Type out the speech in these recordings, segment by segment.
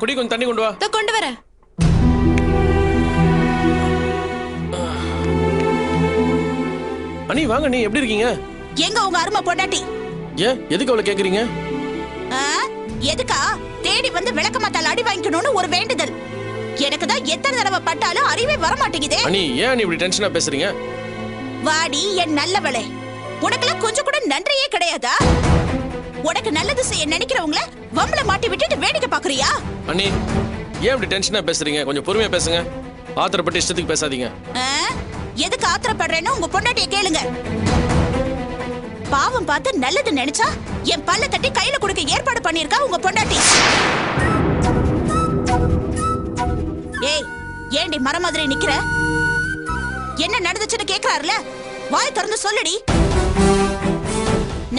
குடி கொஞ்சம் தண்ணி கொண்டு வா. கொண்டு வரேன். அண்ணி வாங்க, நீ எப்படி இருக்கீங்க? எங்க உங்க அருமை பொண்டாட்டி? ஏன் எதுக்கு அவளை கேக்குறீங்க? எதுக்கா? தேடி வந்து விளக்கமாத்தால் அடி வாங்கிக்கணும்னு ஒரு வேண்டுதல். எனக்கு தான் எத்தனை தடவை பட்டாலும் அறிவே வர மாட்டேங்குதே. அண்ணி ஏன் நீ இப்படி டென்ஷனா பேசுறீங்க? வாடி என் நல்லவளே, உனக்குலாம் கொஞ்சம் கூட நன்றியே கிடையாதா? உனக்கு நல்லது செய்ய நினைக்கிறவங்கள வம்பள மாட்டி விட்டுட்டு வேடிக்கை பாக்குறியா? அண்ணி ஏன் இப்படி டென்ஷனா பேசுறீங்க? கொஞ்சம் பொறுமையா பேசுங்க. ஆத்திரப்பட்டு இஷ்டத்துக்கு பேசாதீங்க. எதுக்கு ஆத்திரப்படுறேன்னு உங்க பொண்டாட்டியை கேளுங்க. பாவம் பார்த்து நல்லது நினைச்சா என் பல்ல தட்டி கையில கொடுக்க ஏற்பாடு பண்ணிருக்கா உங்க பொண்டாட்டி. ஏய், ஏண்டி மர மாதிரி நிக்கிற? என்ன நடந்துச்சுன்னு கேக்குறாருல, வாய் திறந்து சொல்லுடி.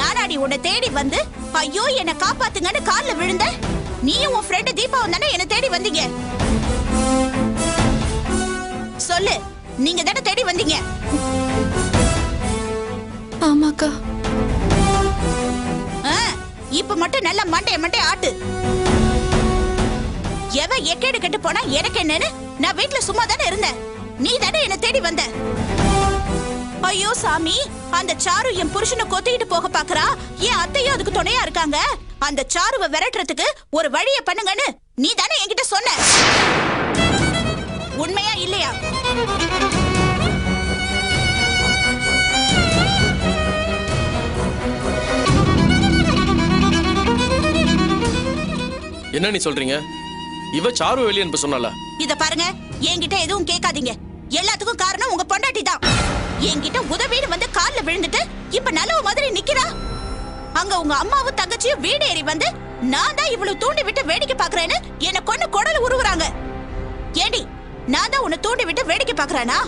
நானாடி உன்னை தேடி வந்து ஐயோ என்ன காப்பாத்துங்கன்னு கால்ல விழுந்த. நீயும் உன் ஃப்ரெண்ட் தீபாவும் தானே என்ன தேடி வந்தீங்க. சொல்லு, நீங்க தானே தேடி வந்தீங்க? ஆமாக்கா. இப்ப மட்டும் நல்ல மண்டே ஆட்டு. எவ எக்கேடு கெட்டு போனா எனக்கு என்னன்னு நான் வீட்டுல சும்மா தானே இருந்தேன். நீ தானே என்ன தேடி வந்த. ஐயோ சாமி, அந்த சாரு என் புருஷனை கொத்திக்கிட்டு போக பாக்குறா. என் அத்தையும் அதுக்கு துணையா இருக்காங்க. அந்த சாருவை விரட்டுறதுக்கு ஒரு வழிய பண்ணுங்கன்னு நீ தானே என்கிட்ட சொன்ன. உண்மையா இல்லையா? என்ன நீ சொல்றீங்க? இவ சாரு வெளிய அனுப்ப சொன்னால? இத பாருங்க, என்கிட்ட எதுவும் கேட்காதீங்க. எல்லாத்துக்கும் காரணம் உங்க பொண்டாட்டி தான். என்கிட்ட உதவின்னு வந்து கால்ல விழுந்துட்டு இப்ப நல்லவ மாதிரி நிக்கிறா. அங்க உங்க அம்மாவும் தங்கச்சியும் வீடு ஏறி வந்து நான் தான் இவ்வளவு தூண்டி விட்டு வேடிக்கை பாக்குறேன்னு என்ன கொண்டு குடல உருவுறாங்க. ஏடி, நான் தான் உன்னை தூண்டி விட்டு வேடிக்கை பாக்குறானா?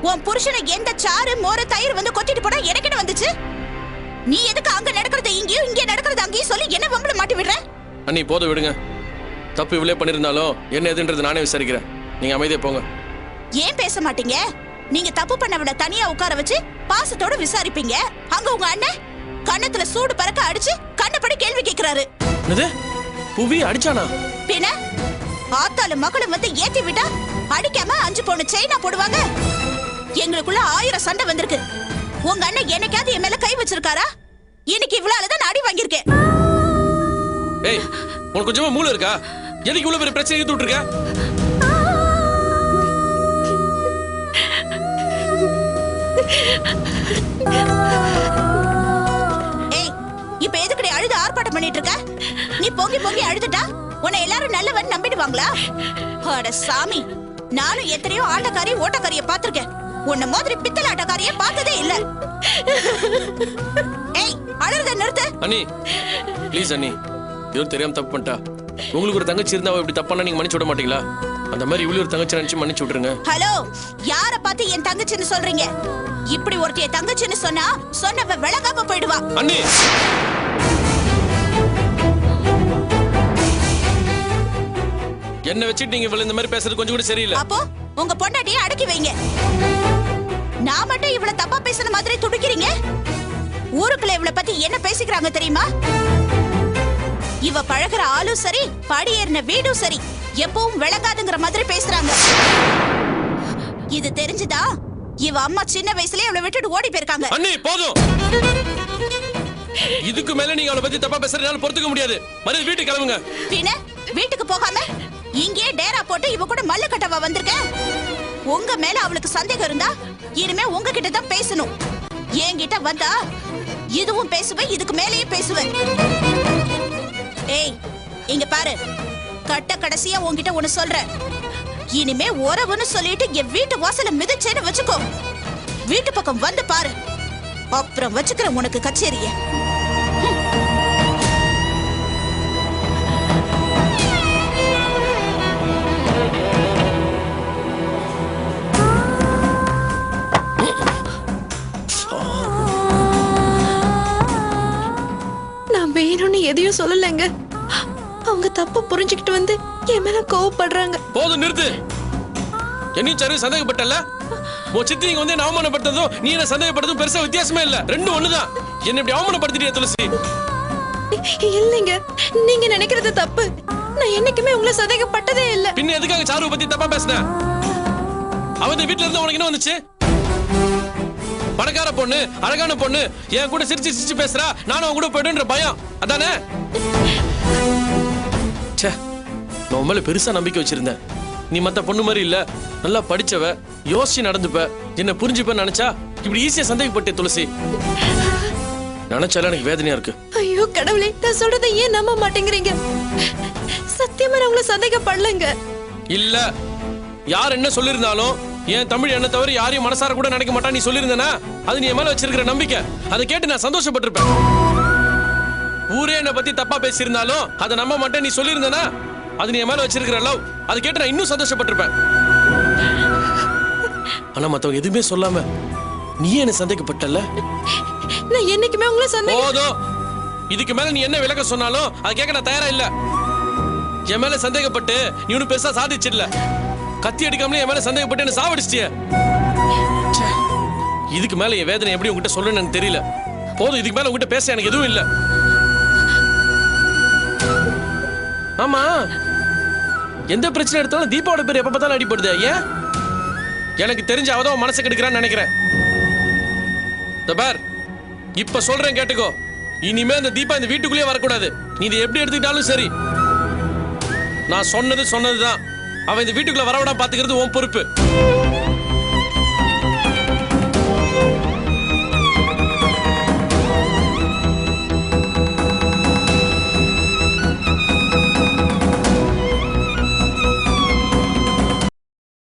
உன் புருஷனை எந்த சாரு மோர தயிர் வந்து கொத்திட்டு போனா எனக்கு என்ன வந்துச்சு? நீ எதுக்கு அங்க நடக்கிறது இங்கேயும் இங்கே நடக்கிறது அங்கேயும் சொல்லி என்ன வம்பள மாட்டி விடுற? அண்ணி போத விடுங்க. தப்பு இவளே பண்ணிருந்தாலும் என்ன எதுன்றது நானே விசாரிக்கிறேன். நீங்க அமைதியா போங்க. ஏன் பேச மாட்டீங்க? நீங்க தப்பு பண்ணவன தனியா உட்கார வச்சு பாசத்தோட விசாரிப்பீங்க. அங்க உங்க அண்ணன் கண்ணத்துல சூடு பறக்க அடிச்சு கண்ணப்படி கேள்வி கேக்குறாரு. என்னது? புவி அடிச்சானா? பின்ன ஆத்தால மகளும் வந்து ஏத்தி விட்டா அடிக்காம 5 பவுன் செயினா போடுவாங்க. எங்களுக்குள்ள 1000 சண்டை வந்திருக்கு. உங்க அண்ணன் என்னைக்காவது என் மேல கை வச்சிருக்காரா? இன்னைக்கு இவ்வளவுதான் நான் அடி வாங்கியிருக்கேன். ஏய், உனக்கு கொஞ்சமா மூளை இருக்கா? எதுக்கு இவ்வளவு பெரிய பிரச்சனை எடுத்து விட்டுருக்க? ஏய், இப்ப எதுக்குடி அழுது ஆர்ப்பாட்டம் பண்ணிட்டு இருக்க? நீ பொங்கி பொங்கி அழுதுட்டா உன்னை எல்லாரும் நல்லவன் நம்பிடுவாங்களா? அட சாமி, நானும் எத்தனையோ ஆட்டக்காரி ஓட்டக்காரிய பாத்திருக்கேன். உன்ன மாதிரி பித்தள ஆட்டக்காரிய பார்த்ததே இல்ல. ஏய், அழுறத நிறுத்து. அண்ணி ப்ளீஸ் அண்ணி, இவரு தெரியாம தப்பு பண்ணிட்டா. உங்களுக்கு ஒரு தங்கச்சி இருந்தா இப்படி தப்பானா நீங்க மன்னிச்சு விட மாட்டீங்களா? அந்த மாதிரி இவ்வளவு ஒரு தங்கச்சி நினைச்சு மன்னிச்சு விட்டுருங்க. ஹலோ, யார பார்த்து என் தங்கச்சின்னு சொல்றீங்க? இப்படி ஒருத்தைய தங்கச்சின்னு சொன்னா சொன்னவ விளங்காம போயிடுவா. அண்ணி, என்ன வச்சுட்டு நீங்க இவ்வளவு இந்த மாதிரி பேசுறது கொஞ்சம் கூட சரியில்லை. அப்போ உங்க பொண்டாட்டியை அடக்கி வைங்க. நான் மட்டும் இவ்வளவு தப்பா பேசுற மாதிரி துடிக்கிறீங்க. ஊருக்குள்ள இவளை பத்தி என்ன பேசிக்கிறாங்க தெரியுமா? இவ பழகுற ஆளும் சரி, படியேறின வீடும் சரி, எப்பவும் விளங்காதுங்கிற மாதிரி பேசுறாங்க. இது தெரிஞ்சுதா இவ அம்மா சின்ன வயசுலயே அவளை விட்டுட்டு ஓடி போயிருக்காங்க. அண்ணி போதும். இதுக்கு மேல நீங்க அவளை பத்தி தப்பா பேசுறதுனால பொறுத்துக்க முடியாது. மறுபடியும் வீட்டுக்கு கிளம்புங்க. பின்ன வீட்டுக்கு போகாம இங்கே டேரா போட்டு இவ கூட மல்லு கட்டவா வந்திருக்க? உங்க மேல அவளுக்கு சந்தேகம் இருந்தா இனிமே உங்ககிட்ட தான் பேசணும். என்கிட்ட வந்தா இதுவும் பேசுவேன், இதுக்கு மேலேயே பேசுவேன். ஏய், இங்க பாரு, கட்ட கடைசியா உன்கிட்ட ஒண்ணு சொல்றேன். இனிமே உறவுன்னு சொல்லிட்டு என் வீட்டு வாசல மிதிச்சேன்னு வச்சுக்கோ. வீட்டு பக்கம் வந்து பாரு, அப்புறம் வச்சுக்கிற உனக்கு கச்சேரிய. நான் வேணும்னு எதையும் சொல்லலைங்க. அவங்க தப்பு புரிஞ்சுக்கிட்டு வந்து என் மேல கோவப்படுறாங்க. போதும், நிறுத்து. என்னையும் சரி சந்தேகப்பட்டல. உன் சித்தி நீங்க வந்து என்ன அவமானப்படுத்ததும் நீ என்ன சந்தேகப்படுறதும் பெருசா வித்தியாசமே இல்ல. ரெண்டும் ஒண்ணுதான். என்ன இப்படி அவமானப்படுத்திட்டியா துளசி? இல்லைங்க, நீங்க நினைக்கிறது தப்பு. நான் என்னைக்குமே உங்களை சந்தேகப்பட்டதே இல்ல. பின்ன எதுக்காக சாருவை பத்தி தப்பா பேசுன? அவ இந்த வீட்டுல இருந்து உனக்கு என்ன வந்துச்சு? பணக்கார பொண்ணு, அழகான பொண்ணு, என் கூட சிரிச்சு சிரிச்சு பேசுறா, நானும் அவன் கூட போயிடுன்ற பயம் அதானே? ச்சே, நான் உன் மேல பெருசா நம்பிக்கை வச்சிருந்தேன். நீ மத்த பொண்ணு மாதிரி இல்ல, நல்லா படிச்சவ, யோசிச்சு நடந்துப்ப, என்ன புரிஞ்சுப்ப நினைச்சா இப்படி ஈஸியா சந்தேகப்பட்டே துளசி. நினைச்சாலும் எனக்கு வேதனையா இருக்கு. ஐயோ கடவுளே, நான் சொல்றதை ஏன் நம்ப மாட்டேங்கிறீங்க? சத்தியமா நான் உங்களை சந்தேகப்படலங்க. இல்ல, யார் என்ன சொல்லிருந்தாலும் என் தமிழ் என்ன தவிர யாரையும் மனசார கூட நினைக்க மாட்டா நீ சொல்லிருந்தனா, அது நீ என் மேல வச்சிருக்கிற நம்பிக்கை. அதை கேட்டு நான் சந்தோஷப்பட்டிருப்பேன். ஊரே என்ன பத்தி தப்பா பேசியிருந்தாலும் அதை நம்ப மாட்டேன் நீ சொல்லிருந்தனா, அது நீ என் மேல வச்சிருக்கிற லவ். அதை கேட்டு நான் இன்னும் சந்தோஷப்பட்டிருப்பேன். ஆனா மத்தவங்க எதுவுமே சொல்லாம நீயே என்ன சந்தேகப்பட்டல. நான் என்னைக்குமே உங்களை போதும், இதுக்கு மேல நீ என்ன விளக்க சொன்னாலும் அதை கேட்க நான் தயாரா இல்ல. என் மேல சந்தேகப்பட்டு நீ ஒன்னும் பெருசா சாதிச்சிடல. கத்தி அடிக்காமலே என் மேல சந்தேகப்பட்டு என்ன சாவடிச்சிட்டிய. இதுக்கு மேல என் வேதனை எப்படி உங்ககிட்ட சொல்லணும்னு எனக்கு தெரியல. போதும், இதுக்கு மேல உங்ககிட்ட பேச எனக்கு எதுவும் இல்ல. ஆமா, எந்த பிரச்சனை எடுத்தாலும் தீபாவோட பேர் எப்ப பார்த்தாலும் அடிப்படுது. ஏன்? எனக்கு தெரிஞ்ச அவதான் மனசை கெடுக்கிறான்னு நினைக்கிறேன். பார், இப்ப சொல்றேன் கேட்டுக்கோ. இனிமே அந்த தீபா இந்த வீட்டுக்குள்ளேயே வரக்கூடாது. நீ இதை எப்படி எடுத்துக்கிட்டாலும் சரி. நான் சொன்னதுதான். அவன் இந்த வீட்டுக்குள்ள வரவிடாம பாத்துக்கிறது உன் பொறுப்பு.